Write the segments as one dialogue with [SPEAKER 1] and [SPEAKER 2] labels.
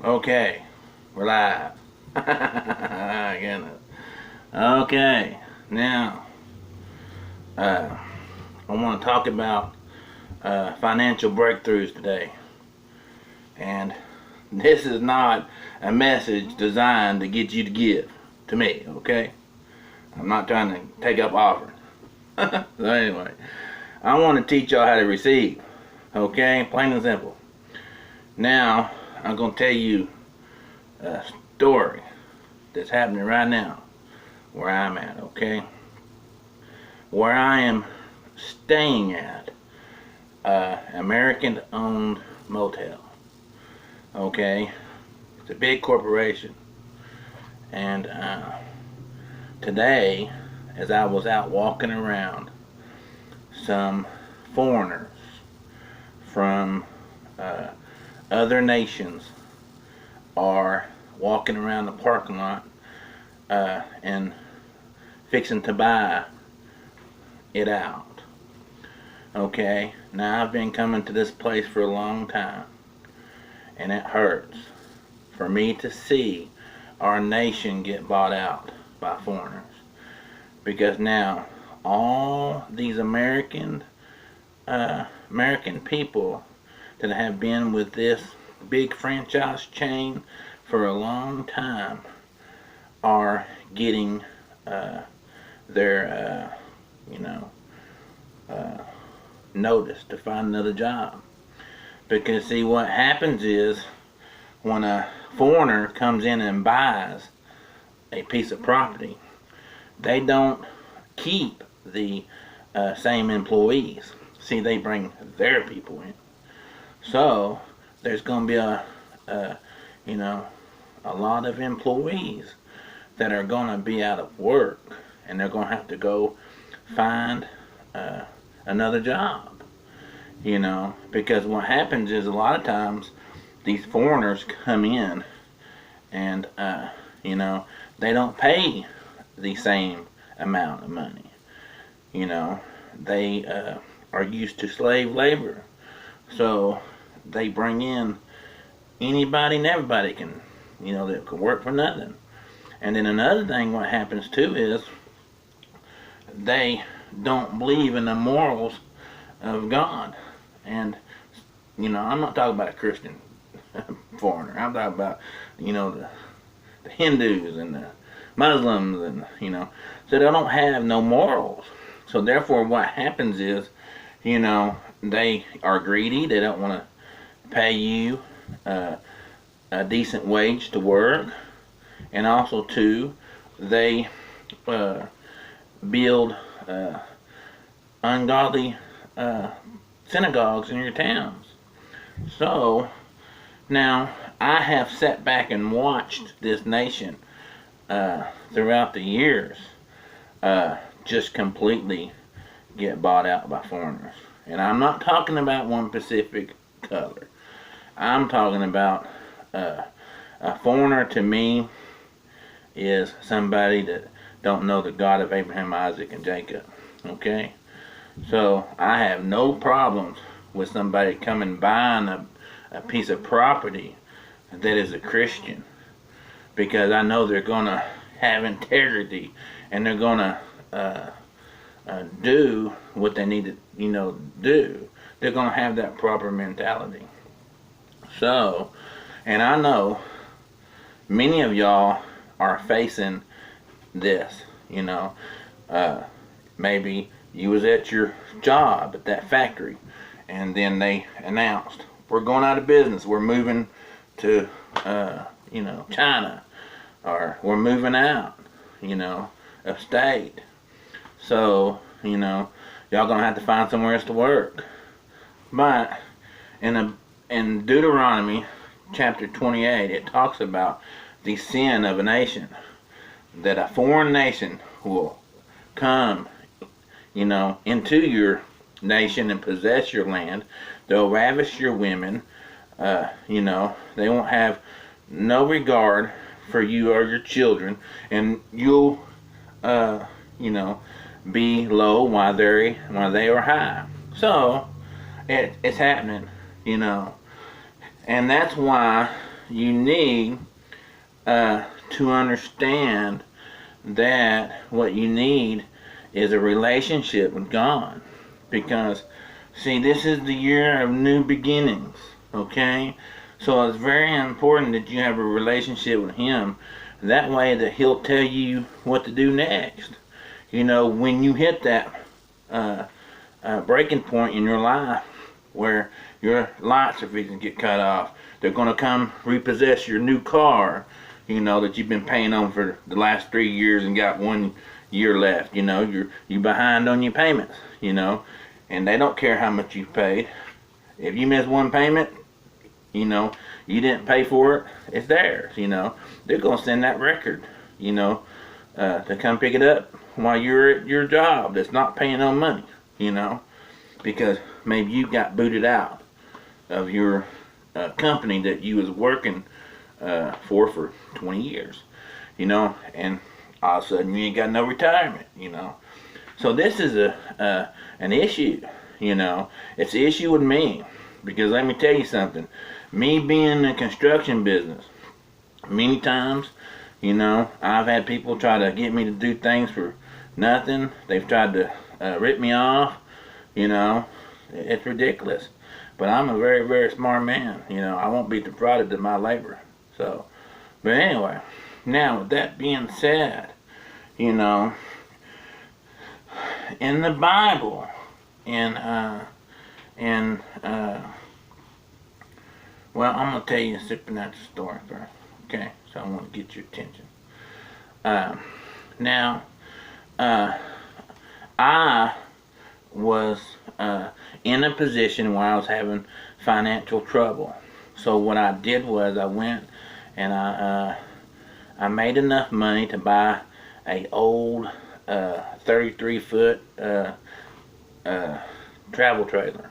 [SPEAKER 1] Okay, we're live. Goodness. Okay, now I want to talk about financial breakthroughs today. And this is not a message designed to get you to give to me, okay? I'm not trying to take up offering. So anyway, I want to teach y'all how to receive, okay? Plain and simple. Now, I'm going to tell you a story that's happening right now where I'm at, okay? Where I am staying at, American-owned motel, okay? It's a big corporation. And today, as I was out walking around, some foreigners from other nations are walking around the parking lot and fixing to buy it out. Okay, now I've been coming to this place for a long time, and it hurts for me to see our nation get bought out by foreigners, because now all these American people that have been with this big franchise chain for a long time are getting their notice to find another job. Because see, what happens is when a foreigner comes in and buys a piece of property, they don't keep the same employees. See, they bring their people in. So there's going to be a lot of employees that are going to be out of work, and they're going to have to go find another job. Because what happens is a lot of times these foreigners come in and they don't pay the same amount of money. They are used to slave labor, so they bring in anybody and everybody that can work for nothing. And then another thing what happens too is they don't believe in the morals of God. And I'm not talking about a Christian foreigner. I'm talking about the Hindus and the Muslims, and so they don't have no morals. So therefore what happens is they are greedy. They don't want to pay you a decent wage to work, and also too, they build ungodly synagogues in your towns. So now I have sat back and watched this nation throughout the years just completely get bought out by foreigners. And I'm not talking about one specific color. I'm talking about a foreigner to me is somebody that don't know the God of Abraham, Isaac, and Jacob. Okay? So I have no problems with somebody coming buying a piece of property that is a Christian, because I know they're going to have integrity, and they're going to do what they need to do. They're going to have that proper mentality. So, and I know many of y'all are facing this. Maybe you was at your job at that factory, and then they announced, we're going out of business, we're moving to China, or we're moving out of state. So y'all gonna have to find somewhere else to work. But in Deuteronomy chapter 28, it talks about the sin of a nation, that a foreign nation will come into your nation and possess your land. They'll ravish your women. They won't have no regard for you or your children, and you'll be low while they are high. So it's happening, and that's why you need to understand that what you need is a relationship with God. Because, see, this is the year of new beginnings, okay? So it's very important that you have a relationship with Him. That way that He'll tell you what to do next. You know, when you hit that breaking point in your life where your lights are fixing to get cut off, they're going to come repossess your new car, you know, that you've been paying on for the last 3 years and got 1 year left. You know, you're behind on your payments, you know, and they don't care how much you've paid. If you miss one payment, you know, you didn't pay for it, it's theirs, you know. They're going to send that record, you know, to come pick it up while you're at your job that's not paying no money, you know, because maybe you got booted out of your company that you was working for 20 years, you know, and all of a sudden you ain't got no retirement, you know. So this is an issue, you know. It's an issue with me, because let me tell you something. Me being in the construction business, many times, you know, I've had people try to get me to do things for nothing. They've tried to rip me off, you know. It's ridiculous. But I'm a very, very smart man, you know. I won't be defrauded of my labor. So, but anyway, now with that being said, you know, in the Bible, well, I'm going to tell you a supernatural story first, okay? So I want to get your attention. Now, I was in a position where I was having financial trouble. So what I did was I went and I made enough money to buy a old 33-foot travel trailer.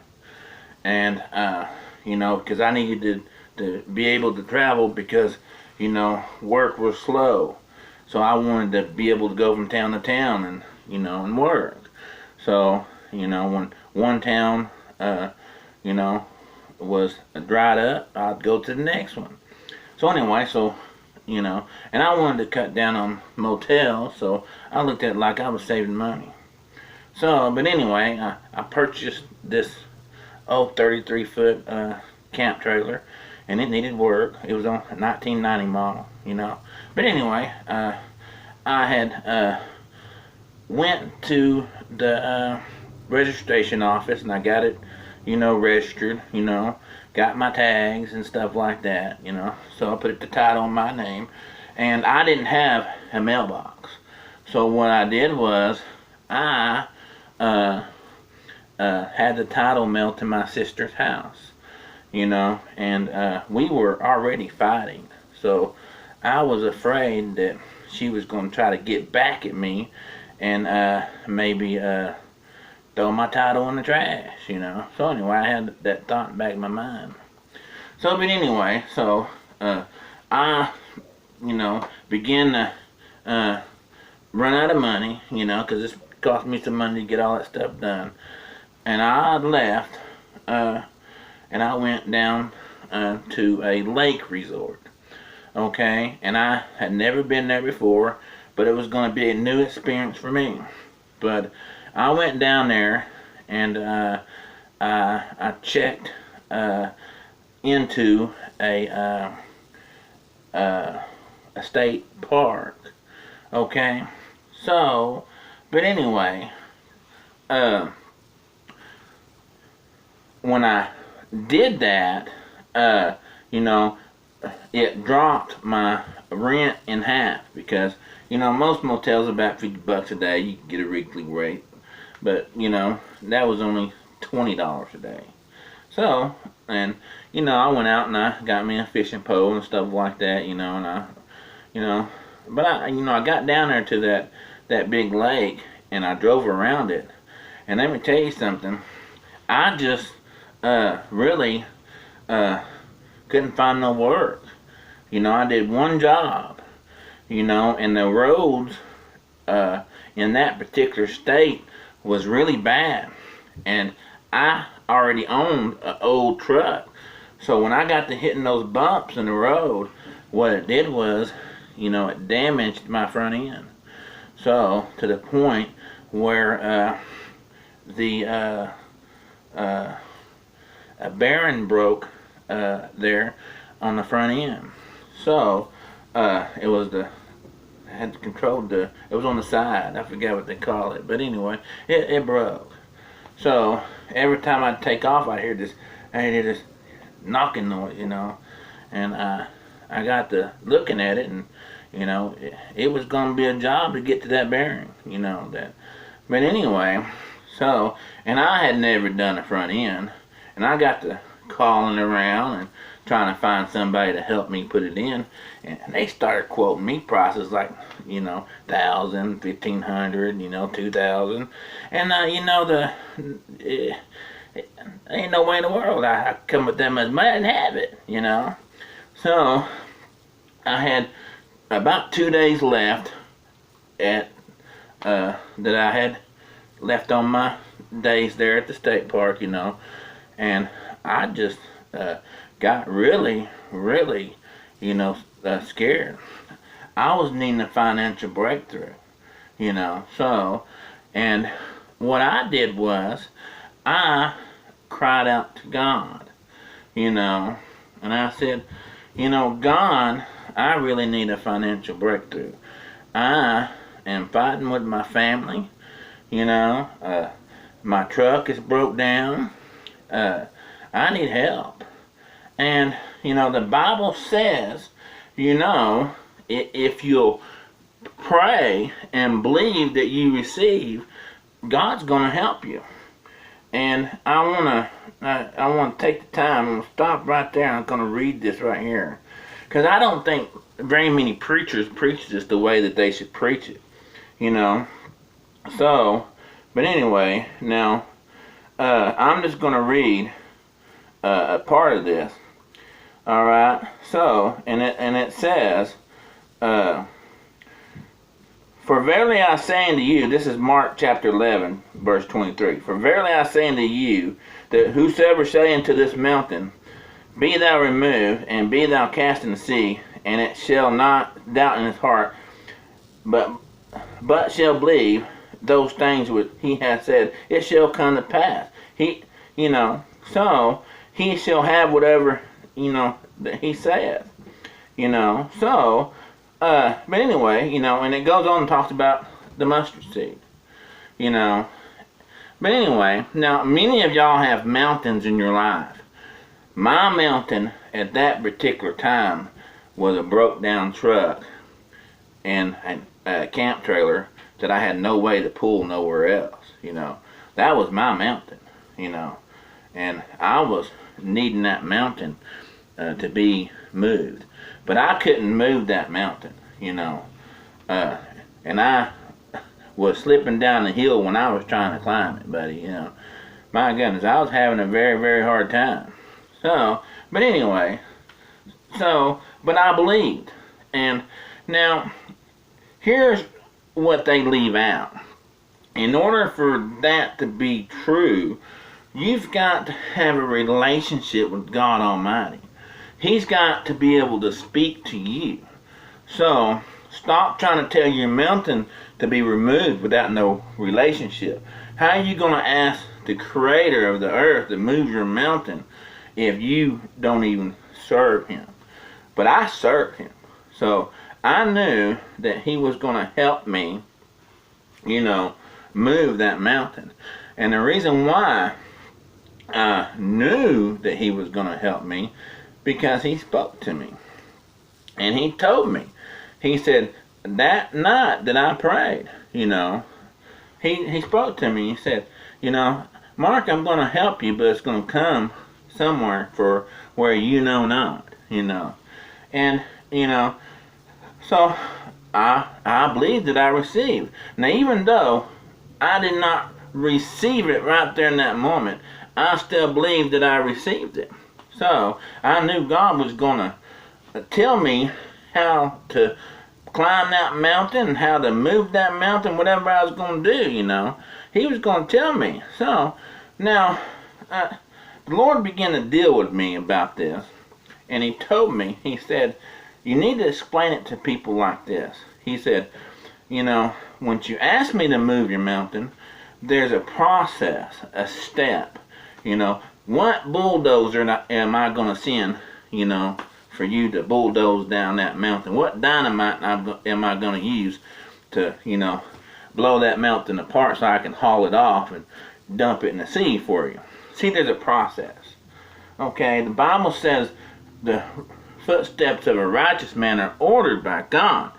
[SPEAKER 1] And you know, because I needed to be able to travel, because, you know, work was slow. So I wanted to be able to go from town to town and, you know, and work. So, you know, when one town, you know, was dried up, I'd go to the next one. So anyway, so, you know, and I wanted to cut down on motels, so I looked at it like I was saving money. So, but anyway, I purchased this old 33-foot camp trailer, and it needed work. It was on a 1990 model, you know. But anyway, I had went to the registration office, and I got it, you know, registered, you know, got my tags and stuff like that, you know. So I put the title on my name, and I didn't have a mailbox. So what I did was I had the title mailed to my sister's house, you know, and we were already fighting. So I was afraid that she was going to try to get back at me and maybe throw my title in the trash, you know. So anyway, I had that thought back in my mind. So, but anyway, so I, you know, began to run out of money, you know, because this cost me some money to get all that stuff done. And I left, and I went down to a lake resort, okay? And I had never been there before, but it was going to be a new experience for me. But I went down there, and I checked into a state park, okay? So, but anyway, when I did that, you know, it dropped my rent in half, because, you know, most motels are about $50 a day. You can get a weekly rate, but, you know, that was only $20 a day. So, and, you know, I went out and I got me a fishing pole and stuff like that, you know, and I, you know, but I, you know, I got down there to that big lake, and I drove around it, and let me tell you something, I just really couldn't find no work. You know, I did one job, you know, and the roads in that particular state was really bad. And I already owned an old truck So when I got to hitting those bumps in the road, what it did was, it damaged my front end. So to the point where the a bearing broke there on the front end. So it was I had controlled it was on the side. I forgot what they call it, but anyway, it broke. So every time I'd take off, I hear this knocking noise, and I got to looking at it, and it was gonna be a job to get to that bearing, that. But anyway, so and I had never done a front end, and I got to calling around and trying to find somebody to help me put it in, and they started quoting me prices like, $1,000, $1,500, $2,000, and ain't no way in the world I come with that much money and have it, So I had about 2 days left at that I had left on my days there at the state park, and I just got really, really, scared. I was needing a financial breakthrough, So, and what I did was I cried out to God, and I said, God, I really need a financial breakthrough. I am fighting with my family, my truck is broke down. I need help. And, the Bible says, if you'll pray and believe that you receive, God's going to help you. And I want to take the time, I'm going to stop right there, I'm going to read this right here. Because I don't think very many preachers preach this the way that they should preach it, So, but anyway, now, I'm just going to read a part of this. All right. So, and it says, "For verily I say unto you," this is Mark chapter 11, verse 23. "For verily I say unto you, that whosoever say unto this mountain, Be thou removed, and be thou cast in the sea, and it shall not doubt in his heart, but shall believe those things which he hath said, it shall come to pass." So he shall have whatever, that he saith, So, but anyway, and it goes on and talks about the mustard seed, But anyway, now many of y'all have mountains in your life. My mountain at that particular time was a broke down truck and a camp trailer that I had no way to pull nowhere else, That was my mountain, And I was needing that mountain to be moved. But I couldn't move that mountain, And I was slipping down the hill when I was trying to climb it, buddy, My goodness, I was having a very, very hard time. So, but anyway, but I believed. And now, here's what they leave out. In order for that to be true, you've got to have a relationship with God Almighty. He's got to be able to speak to you. So, stop trying to tell your mountain to be removed without no relationship. How are you going to ask the creator of the earth to move your mountain if you don't even serve him? But I served him. So, I knew that he was going to help me, move that mountain. And the reason why I knew that he was going to help me, because he spoke to me. And he told me. He said, that night that I prayed, he spoke to me. He said, Mark, I'm going to help you, but it's going to come somewhere for where you know not, And, so I believe that I received. Now, even though I did not receive it right there in that moment, I still believed that I received it. So I knew God was going to tell me how to climb that mountain, how to move that mountain, whatever I was going to do, He was going to tell me. So now, the Lord began to deal with me about this, and He told me, He said, you need to explain it to people like this. He said, once you ask me to move your mountain, there's a process, a step. What bulldozer am I going to send, for you to bulldoze down that mountain? What dynamite am I going to use to, blow that mountain apart so I can haul it off and dump it in the sea for you? See, there's a process. Okay, the Bible says the footsteps of a righteous man are ordered by God.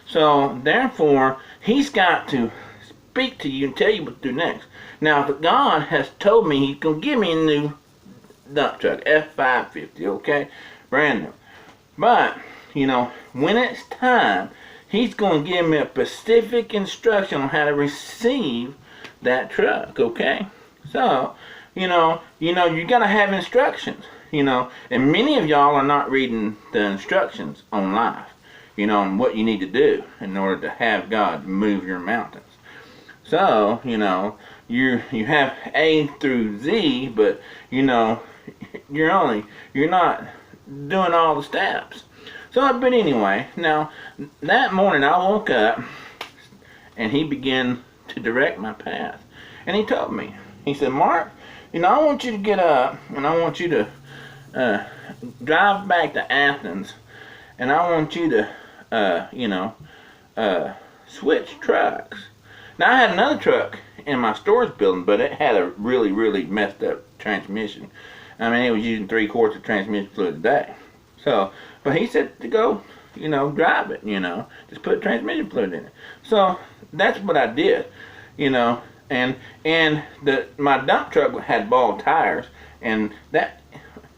[SPEAKER 1] So, therefore, He's got to speak to you and tell you what to do next. Now, if God has told me He's going to give me a new dump truck, F550, okay? Brand new. But, when it's time, He's going to give me a specific instruction on how to receive that truck, okay? So, you got to have instructions, and many of y'all are not reading the instructions on life, on what you need to do in order to have God move your mountains. So, you have A through Z, but, you're not doing all the steps. So, but anyway, now, that morning I woke up, and He began to direct my path. And He told me, He said, Mark, I want you to get up, and I want you to drive back to Athens, and I want you to, switch trucks. Now, I had another truck in my storage building, but it had a really, really messed up transmission. I mean, it was using 3 quarts of transmission fluid a day. So, but He said to go, drive it, just put transmission fluid in it. So, that's what I did, and my dump truck had bald tires, and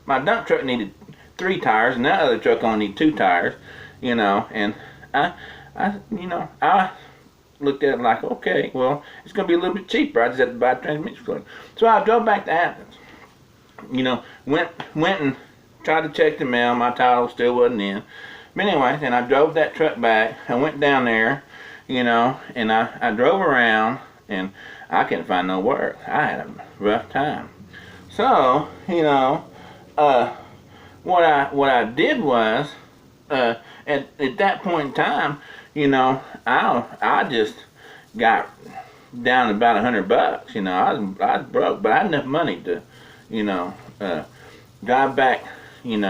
[SPEAKER 1] my dump truck needed 3 tires, and that other truck only needed 2 tires, and I looked at it like, okay, well, it's going to be a little bit cheaper. I just have to buy transmission fluid. So I drove back to Athens. Went and tried to check the mail. My title still wasn't in. But anyway, then I drove that truck back. I went down there, and I drove around, and I couldn't find no work. I had a rough time. So, what I did was, at that point in time, I just got down about $100. I was broke, but I had enough money to, drive back, and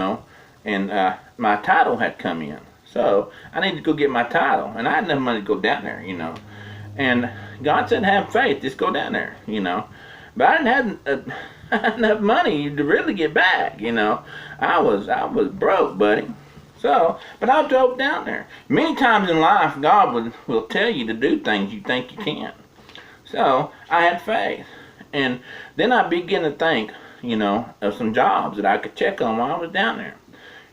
[SPEAKER 1] my title had come in. So I needed to go get my title, and I had enough money to go down there, And God said, have faith, just go down there, But I didn't have enough money to really get back, I was broke, buddy. So, but I drove down there. Many times in life, God will tell you to do things you think you can't. So, I had faith. And then I began to think, of some jobs that I could check on while I was down there.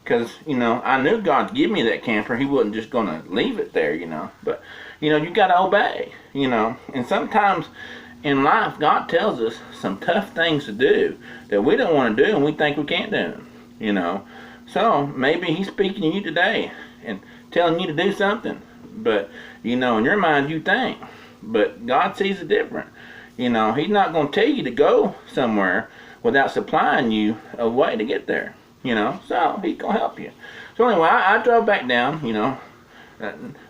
[SPEAKER 1] Because, I knew God'd give me that camper. He wasn't just going to leave it there, But, you got to obey, And sometimes in life, God tells us some tough things to do that we don't want to do and we think we can't do, So maybe He's speaking to you today and telling you to do something. But, in your mind you think. But God sees it different. He's not going to tell you to go somewhere without supplying you a way to get there. So He's going to help you. So anyway, I drove back down,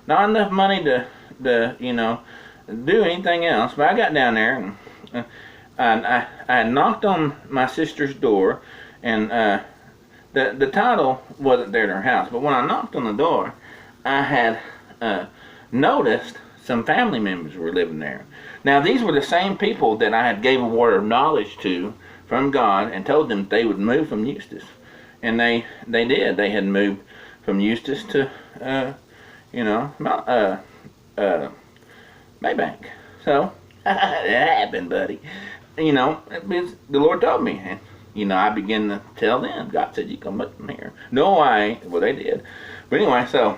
[SPEAKER 1] not enough money to do anything else. But I got down there and I knocked on my sister's door, and the title wasn't there at her house, but when I knocked on the door, I had noticed some family members were living there. Now, these were the same people that I had gave a word of knowledge to from God and told them they would move from Eustis. And they did. They had moved from Eustis to, Maybank. So, it happened, buddy. The Lord told me, and I began to tell them. God said, you come up from here. No, I ain't. Well, they did. But anyway, so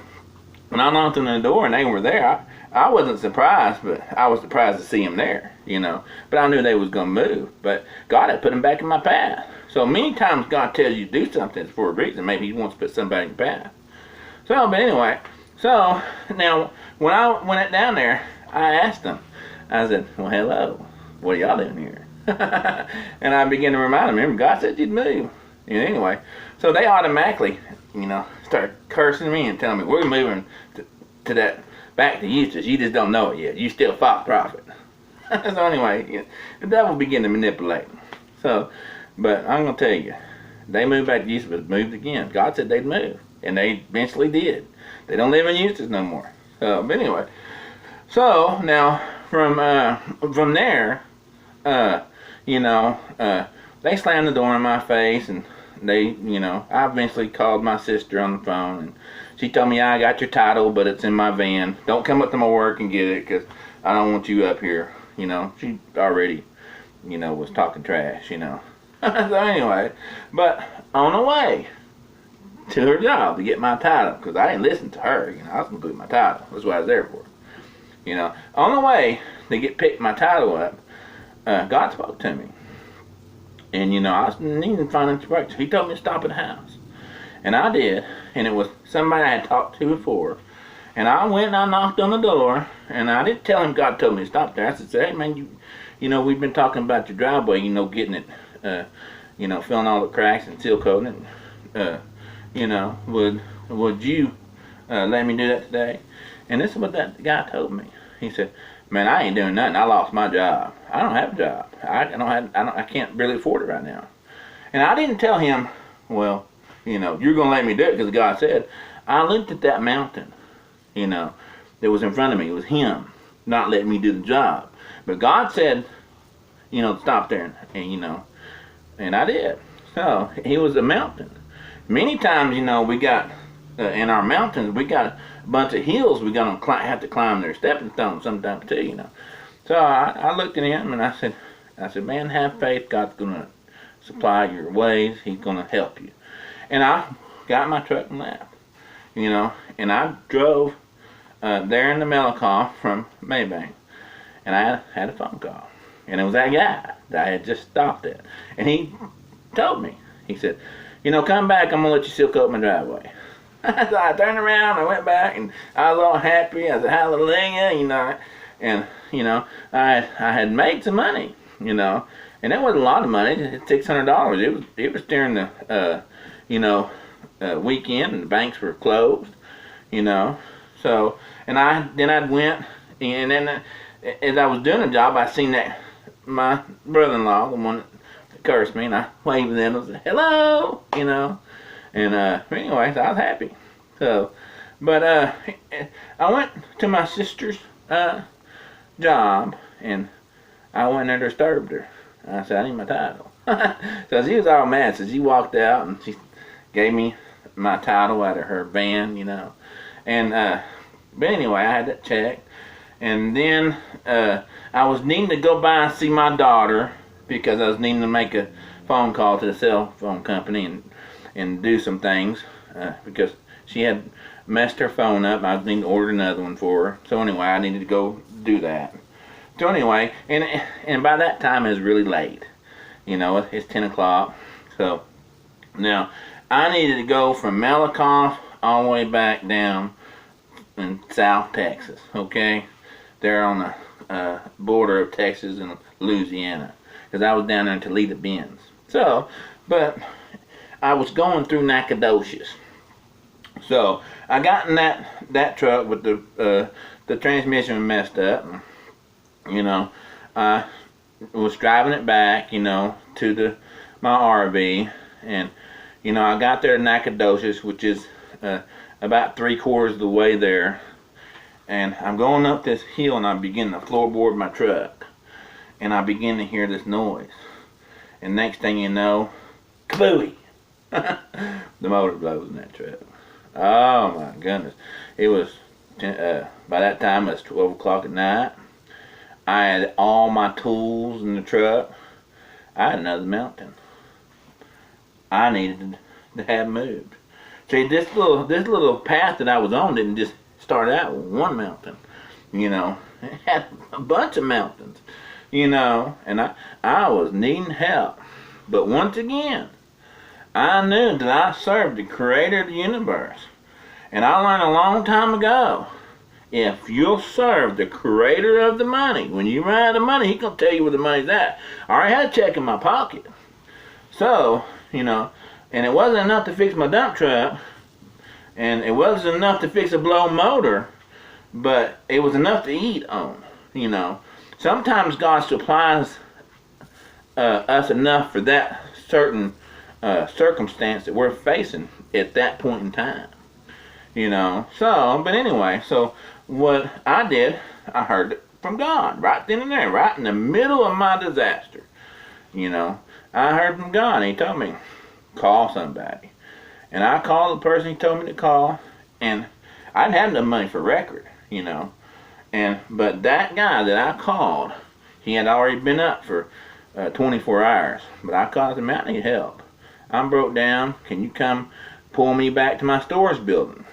[SPEAKER 1] when I knocked on the door and they were there, I wasn't surprised, but I was surprised to see them there, But I knew they was going to move. But God had put them back in my path. So many times God tells you to do something for a reason. Maybe He wants to put somebody in your path. So, but anyway, so now when I went down there, I asked them. I said, well, hello. What are y'all doing here? And I began to remind them, remember, God said you'd move. And anyway, so they automatically, start cursing me and telling me, we're moving to that, back to Eustis. You just don't know it yet. You still a false prophet. So anyway, the devil began to manipulate. So, but I'm going to tell you, they moved back to Eustis, but moved again. God said they'd move, and they eventually did. They don't live in Eustis no more. So, but anyway, so now from there, they slammed the door in my face, and I eventually called my sister on the phone, and she told me, I got your title, but it's in my van. Don't come up to my work and get it, because I don't want you up here. She already, was talking trash, So anyway, but on the way to her job to get my title, because I didn't listen to her, I was going to get my title. That's what I was there for. On the way to pick my title up, God spoke to me. And, I was needing financial breakthrough. He told me to stop at the house. And I did. And it was somebody I had talked to before. And I went and I knocked on the door. And I didn't tell him God told me to stop there. I said, hey, man, we've been talking about your driveway, getting it, filling all the cracks and seal coating it. Would you let me do that today? And this is what that guy told me. He said, man, I ain't doing nothing. I lost my job. I don't have a job. I can't really afford it right now. And I didn't tell him, well, you're going to let me do it because God said. I looked at that mountain, that was in front of me. It was him not letting me do the job. But God said, stop there. And I did. So he was a mountain. Many times, we got, in our mountains, we got a bunch of hills we got to have to climb their stepping stones sometimes too, So I looked at him and I said, man, have faith. God's going to supply your ways. He's going to help you. And I got in my truck and left, and I drove there in the Malakoff from Maybank, and I had a phone call. And it was that guy that I had just stopped at. And he told me, he said, come back, I'm going to let you seal coat my driveway. So I turned around, I went back, and I was all happy. I said, hallelujah, and, I had made some money, and it wasn't a lot of money, $600. It was during the, weekend, and the banks were closed, So, and I went, and then as I was doing the job, I seen that my brother-in-law, the one that cursed me, and I waved at him and said, hello, And anyway, so I was happy. So, but I went to my sister's job, and I went there and disturbed her. I said, I need my title. So she was all mad. So she walked out, and she gave me my title out of her van, And but anyway, I had that checked. And then I was needing to go by and see my daughter because I was needing to make a phone call to the cell phone company and do some things because she had messed her phone up. I was needing to order another one for her. So anyway, I needed to go do that. So anyway, and by that time it was really late. It's 10 o'clock. So now I needed to go from Malakoff all the way back down in South Texas. Okay, there on the border of Texas and Louisiana, because I was down there in Toledo Bends. So, but I was going through Nacogdoches. So I got in that truck with the transmission messed up. I was driving it back, to my RV, and I got there to Nacogdoches, which is about 3/4 of the way there. And I'm going up this hill, and I begin to floorboard my truck, and I begin to hear this noise. And next thing you know, kabooey! The motor blows in that truck. Oh my goodness! It was by that time it was 12 o'clock at night. I had all my tools in the truck. I had another mountain I needed to have moved. See, this little path that I was on didn't just start out with one mountain. It had a bunch of mountains. And I was needing help. But once again, I knew that I served the creator of the universe. And I learned a long time ago, if you'll serve the creator of the money, when you run out of money, he's going to tell you where the money's at. I already had a check in my pocket. So, you know, and it wasn't enough to fix my dump truck, and it wasn't enough to fix a blown motor, but it was enough to eat on, you know. Sometimes God supplies us enough for that certain circumstance that we're facing at that point in time, you know. So, but anyway, so what I did, I heard it from God right then and there, right in the middle of my disaster, you know. I heard from God, and he told me, call somebody. And I called the person he told me to call, and I didn't have enough money for record, you know. But that guy that I called, he had already been up for 24 hours. But I called him out, I need help. I'm broke down. Can you come pull me back to my storage building?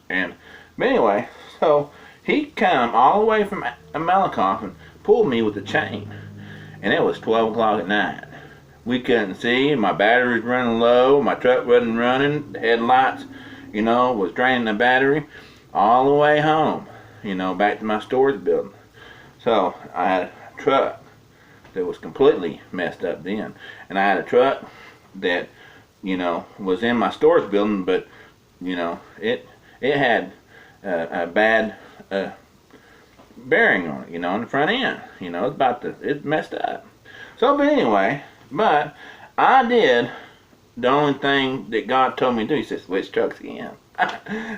[SPEAKER 1] But anyway, so he come all the way from Malakoff and pulled me with a chain. And it was 12 o'clock at night. We couldn't see, my battery was running low, my truck wasn't running, the headlights, you know, was draining the battery all the way home, you know, back to my storage building. So I had a truck that was completely messed up then. And I had a truck that, you know, was in my storage building, but, you know, it had a bad bearing on it, you know, on the front end. You know, it's messed up. So, but anyway, but I did the only thing that God told me to do. He said, switch trucks again.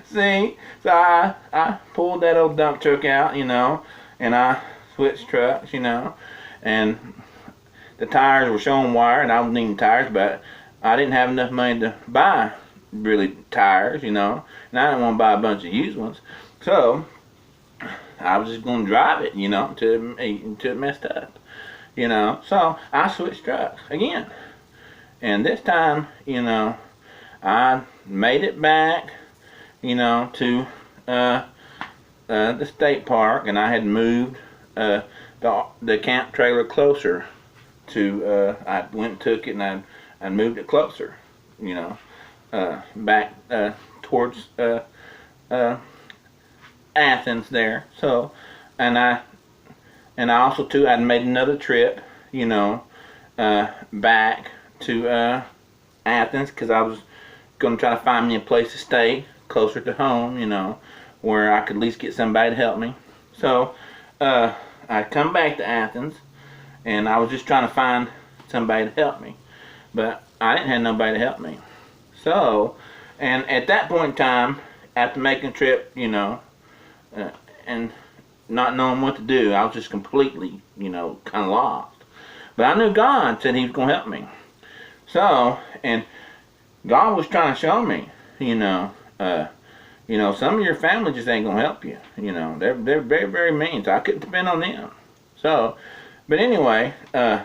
[SPEAKER 1] See? So I pulled that old dump truck out, you know, and I switched trucks, you know, and the tires were showing wire, and I was needing tires, but I didn't have enough money to buy really tires, you know, and I didn't want to buy a bunch of used ones. So I was just going to drive it, you know, until it messed up. You know, so I switched trucks again. And this time, you know, I made it back, you know, to the state park, and I had moved the camp trailer closer to, I went and took it, and I moved it closer, you know, back towards Athens there. So, and I also too, I'd made another trip, you know, back to Athens, because I was going to try to find me a place to stay closer to home, you know, where I could at least get somebody to help me. So I come back to Athens, and I was just trying to find somebody to help me, but I didn't have nobody to help me. So, and at that point in time, after making a trip, you know, and not knowing what to do, I was just completely, you know, kind of lost. But I knew God said he was going to help me. So, and God was trying to show me, you know, some of your family just ain't going to help you. You know, they're very, very mean, so I couldn't depend on them. So, but anyway, I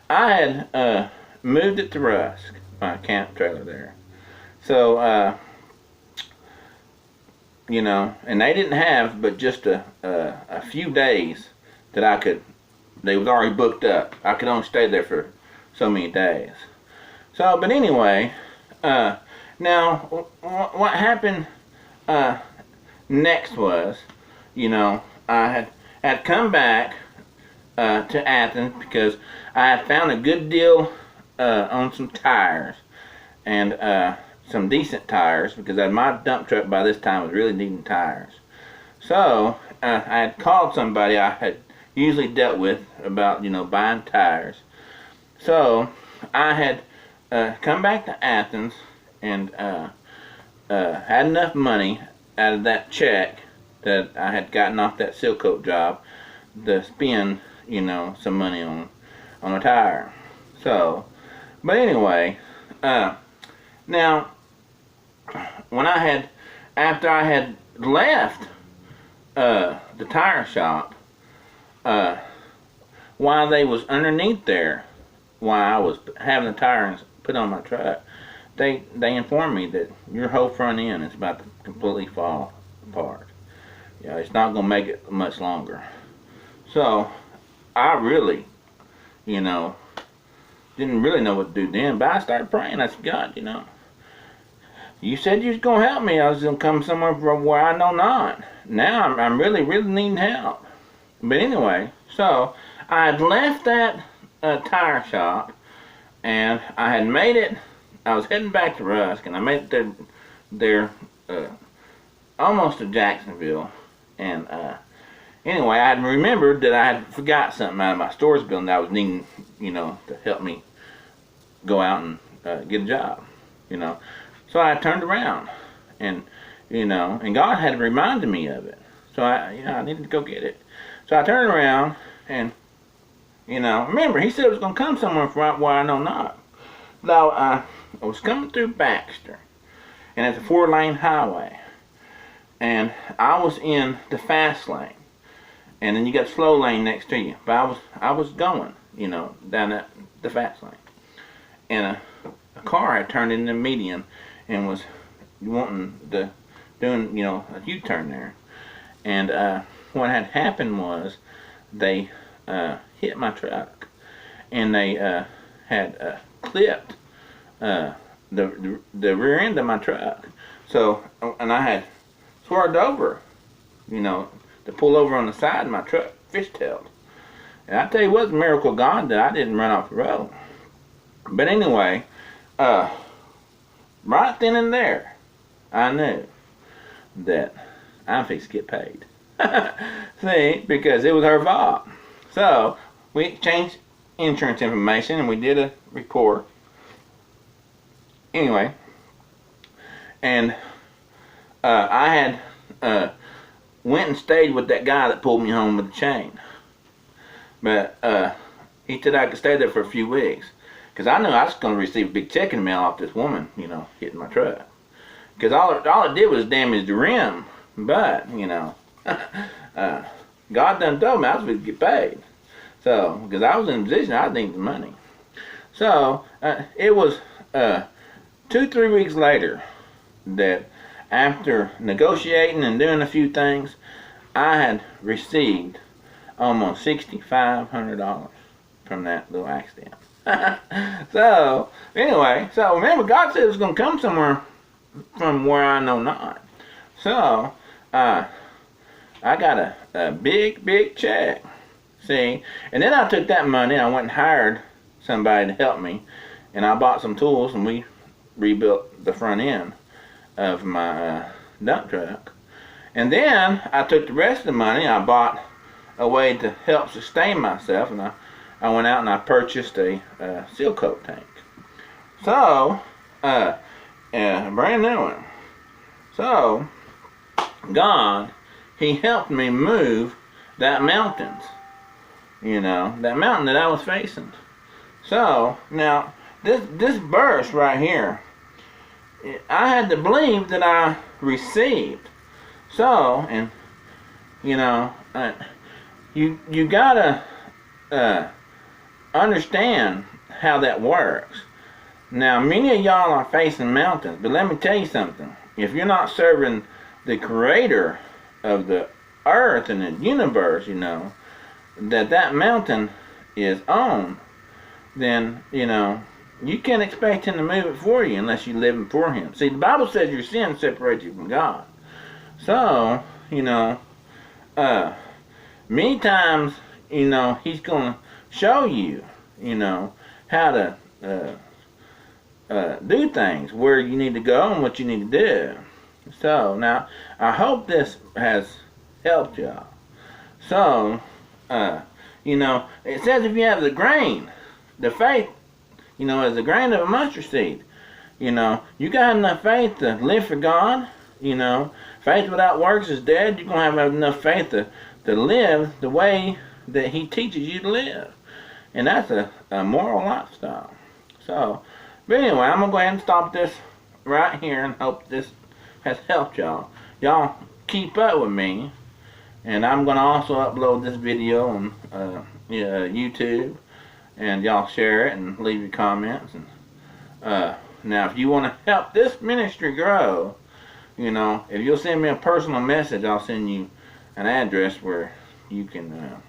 [SPEAKER 1] had moved it to Rusk, my camp trailer there. So, you know, and they didn't have but just a few days that I could, they was already booked up. I could only stay there for so many days. So, but anyway, now, what happened next was, you know, I had come back to Athens because I had found a good deal on some tires, and some decent tires, because my dump truck by this time was really needing tires. So I had called somebody I had usually dealt with about, you know, buying tires. So I had come back to Athens and had enough money out of that check that I had gotten off that Silcoat job to spend, you know, some money on a tire. So, but anyway, now, when after I had left the tire shop, while they was underneath there, while I was having the tires put on my truck, they informed me that your whole front end is about to completely fall apart. Yeah, it's not gonna make it much longer. So I really, you know, didn't really know what to do then, but I started praying. I said, God, you know, you said you was gonna help me. I was gonna come somewhere from where I know not. now I'm really needing help. But anyway, so I had left that tire shop, and I had made it. I was heading back to Rusk, and I made it there almost to Jacksonville. And anyway, I had remembered that I had forgot something out of my storage building that I was needing, to help me go out and get a job, So I turned around, and and God had reminded me of it. So I needed to go get it. So I turned around, and remember, He said it was going to come somewhere from where I know not. Now I was coming through Baxter, and it's a 4-lane highway, and I was in the fast lane, and then you got slow lane next to you. But I was going, down the fast lane, and a car had turned into the median and was doing a U-turn there. And what had happened was they hit my truck, and they had clipped the rear end of my truck. So, and I had swerved over, to pull over on the side of my truck, fishtailed. And I tell you what, it's a miracle of God that I didn't run off the road. But anyway, right then and there, I knew that I'm fixed to get paid. See, because it was her fault. So we exchanged insurance information, and we did a report. Anyway, and I had went and stayed with that guy that pulled me home with the chain. But he said I could stay there for a few weeks, because I knew I was going to receive a big check in the mail off this woman, hitting my truck. Because all it did was damage the rim. But, God done told me I was going to get paid. So, because I was in a position, I needed the money. So, it was 2-3 weeks later that, after negotiating and doing a few things, I had received almost $6,500 from that little accident. So, anyway, remember, God said it was going to come somewhere from where I know not. So, I got a big check. See, and then I took that money, I went and hired somebody to help me, and I bought some tools, and we rebuilt the front end of my dump truck. And then I took the rest of the money, I bought a way to help sustain myself, and I went out and I purchased a seal coat tank. So, a brand new one. So, God, He helped me move that mountains. That mountain that I was facing. So, now, this verse right here, I had to believe that I received. So, and, you gotta understand how that works. Now, many of y'all are facing mountains, but let me tell you something. If you're not serving the creator of the earth and the universe, that mountain is on, then, you can't expect Him to move it for you unless you're living for Him. See, the Bible says your sin separates you from God. So, many times, He's going to show you, how to do things, where you need to go and what you need to do. So, now, I hope this has helped y'all. So, it says if you have the grain, the faith, as the grain of a mustard seed, you got enough faith to live for God. Faith without works is dead. You're going to have enough faith to live the way that He teaches you to live. And that's a moral lifestyle. So, but anyway, I'm going to go ahead and stop this right here and hope this has helped y'all. Y'all keep up with me. And I'm going to also upload this video on YouTube. And y'all share it and leave your comments. And now, if you want to help this ministry grow, if you'll send me a personal message, I'll send you an address where you can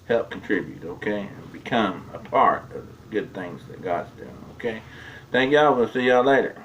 [SPEAKER 1] help contribute, okay? And become a part of the good things that God's doing, okay? Thank y'all. We'll see y'all later.